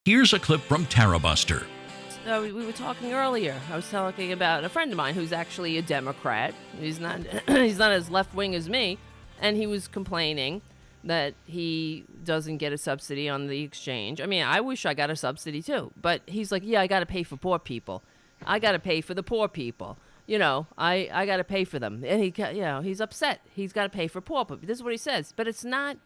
Here's a clip from Tarabuster. We were talking earlier. I was talking about a friend of mine who's actually a Democrat. He's not he's not as left wing as me, and he was complaining that he doesn't get a subsidy on the exchange. I mean, I wish I got a subsidy too, but he's like, yeah, I got to pay for poor people. I got to pay for the poor people. I got to pay for them, and he's upset. He's got to pay for poor people. This is what he says, but it's not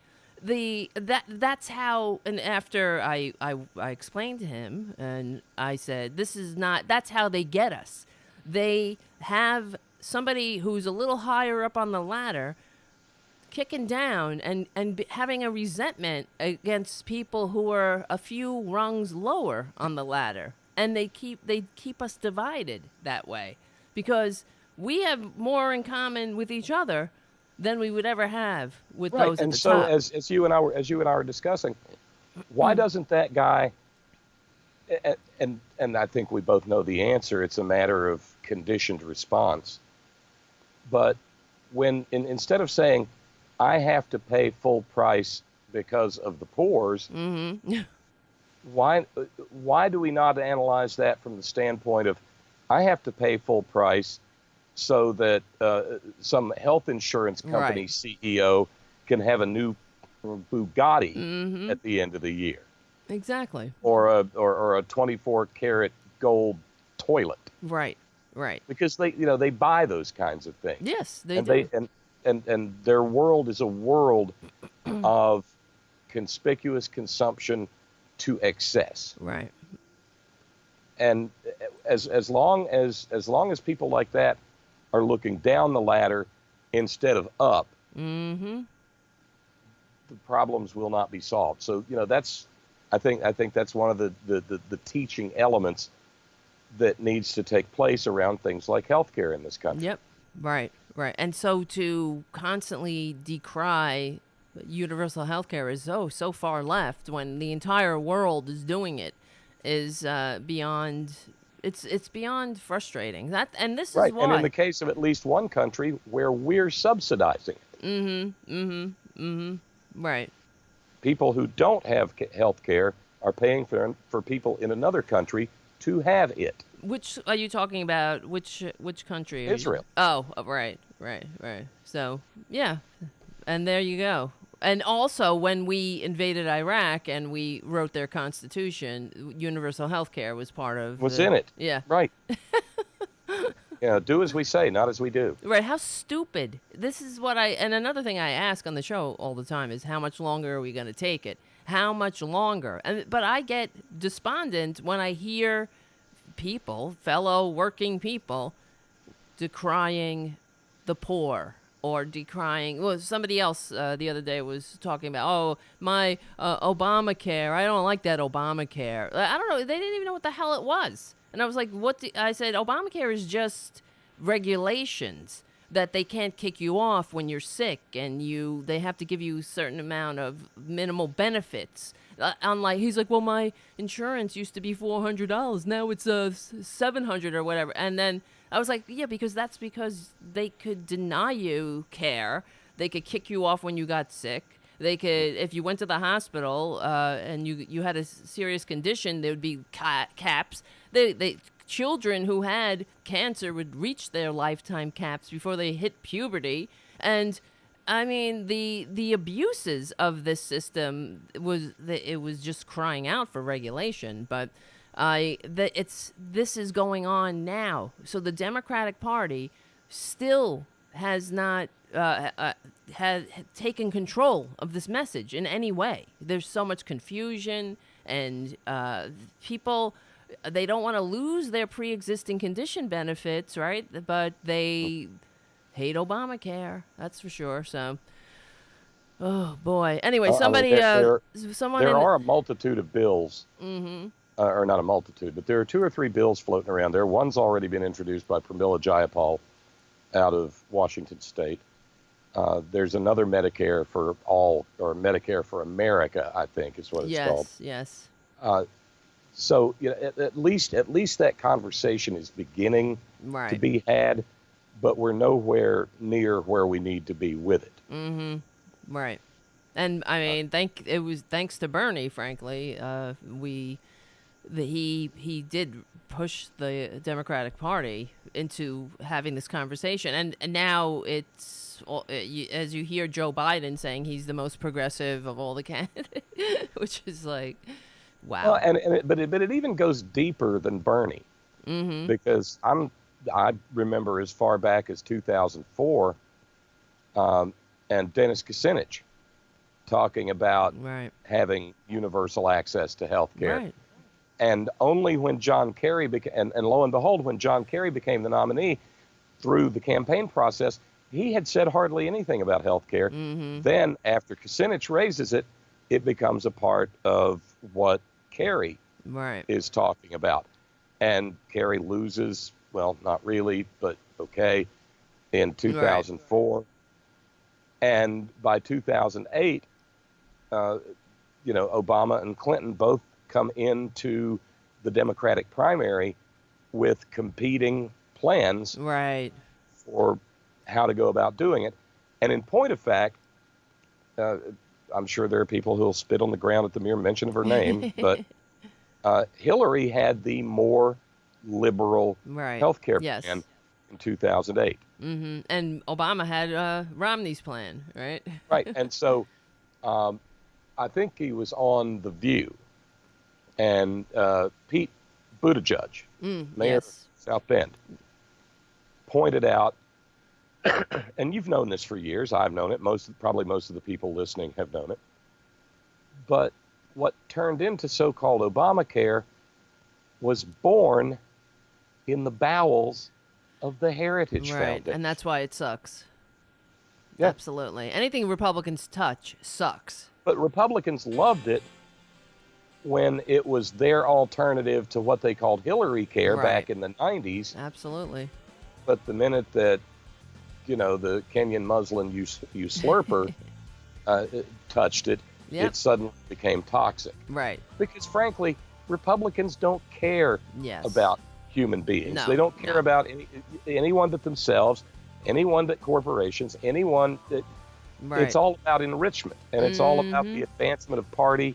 that's how. And after I explained to him, and I said, this is not, that's how they get us. They have somebody who's a little higher up on the ladder kicking down and having a resentment against people who are a few rungs lower on the ladder, and they keep us divided that way because we have more in common with each other than we would ever have with those at the top. And so, as you and I were discussing, why doesn't that guy? And I think we both know the answer. It's a matter of conditioned response. But instead of saying, I have to pay full price because of the poor's, why do we not analyze that from the standpoint of, I have to pay full price so that some health insurance company CEO can have a new Bugatti at the end of the year. Exactly. Or a 24-karat gold toilet. Right. Because they buy those kinds of things. Yes, they do. And their world is a world of conspicuous consumption to excess. Right. And as long as people like that are looking down the ladder instead of up, the problems will not be solved. So I think that's one of the teaching elements that needs to take place around things like healthcare in this country. Yep. Right. And so to constantly decry universal healthcare is so far left when the entire world is doing it is beyond. It's beyond frustrating. This is why. And in the case of at least one country where we're subsidizing it. Right. People who don't have health care are paying for people in another country to have it. Which are you talking about? Which country? Israel. Oh, right. So, yeah. And there you go. And also, when we invaded Iraq and we wrote their constitution, universal health care was part of in it. Yeah. Right. Do as we say, not as we do. Right. How stupid. This is what and another thing I ask on the show all the time is, how much longer are we going to take it? How much longer? But I get despondent when I hear fellow working people, decrying the poor. Or decrying. Well, somebody else the other day was talking about, my Obamacare. I don't like that Obamacare. I don't know. They didn't even know what the hell it was. And I was like, I said, Obamacare is just regulations that they can't kick you off when you're sick, and they have to give you a certain amount of minimal benefits. Unlike, he's like, well, my insurance used to be $400, now it's $700 or whatever. And then I was like, yeah, because they could deny you care. They could kick you off when you got sick. They could, if you went to the hospital and you had a serious condition, there would be caps. Children who had cancer would reach their lifetime caps before they hit puberty. And I mean, the abuses of this system it was just crying out for regulation. But this is going on now. So the Democratic Party still has not had taken control of this message in any way. There's so much confusion, and people, they don't want to lose their pre-existing condition benefits, right? But they hate Obamacare, that's for sure. So, oh boy. Anyway, there are a multitude of bills. Or not a multitude, but there are 2 or 3 bills floating around there. One's already been introduced by Pramila Jayapal out of Washington State. There's another Medicare for all, or Medicare for America, I think is what it's called. Yes. So at least that conversation is beginning to be had, but we're nowhere near where we need to be with it. Right. And I mean, thanks to Bernie, frankly, he did push the Democratic Party into having this conversation, and now as you hear Joe Biden saying he's the most progressive of all the candidates, which is like, wow. Well, but it even goes deeper than Bernie, because I remember as far back as 2004, and Dennis Kucinich talking about having universal access to health care. Right. And only when John Kerry and lo and behold, when John Kerry became the nominee through the campaign process, he had said hardly anything about health care. Then after Kucinich raises it, it becomes a part of what Kerry is talking about. And Kerry loses, well, not really, but okay, in 2004. Right. And by 2008, Obama and Clinton both come into the Democratic primary with competing plans for how to go about doing it. And in point of fact, I'm sure there are people who'll spit on the ground at the mere mention of her name, but Hillary had the more liberal health care plan in 2008. And Obama had Romney's plan, right? Right. And so I think he was on The View, and Pete Buttigieg, mayor of South Bend, pointed out, and you've known this for years, I've known it, probably most of the people listening have known it, but what turned into so-called Obamacare was born in the bowels of the Heritage Foundation. And that's why it sucks. Yeah. Absolutely. Anything Republicans touch sucks. But Republicans loved it when it was their alternative to what they called Hillarycare back in the 90s. Absolutely. But the minute that, the Kenyan Muslim usurper touched it, it suddenly became toxic. Right. Because frankly, Republicans don't care about human beings. No, they don't care about anyone but themselves, anyone but corporations, anyone that... It's all about enrichment, and it's all about the advancement of party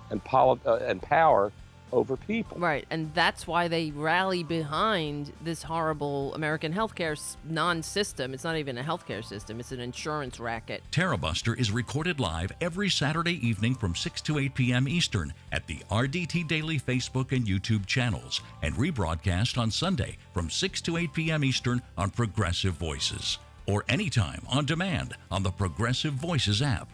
and power over people. Right, and that's why they rally behind this horrible American healthcare non-system. It's not even a healthcare system. It's an insurance racket. Tarabuster is recorded live every Saturday evening from 6 to 8 p.m. Eastern at the RDT Daily Facebook and YouTube channels, and rebroadcast on Sunday from 6 to 8 p.m. Eastern on Progressive Voices, or anytime on demand on the Progressive Voices app.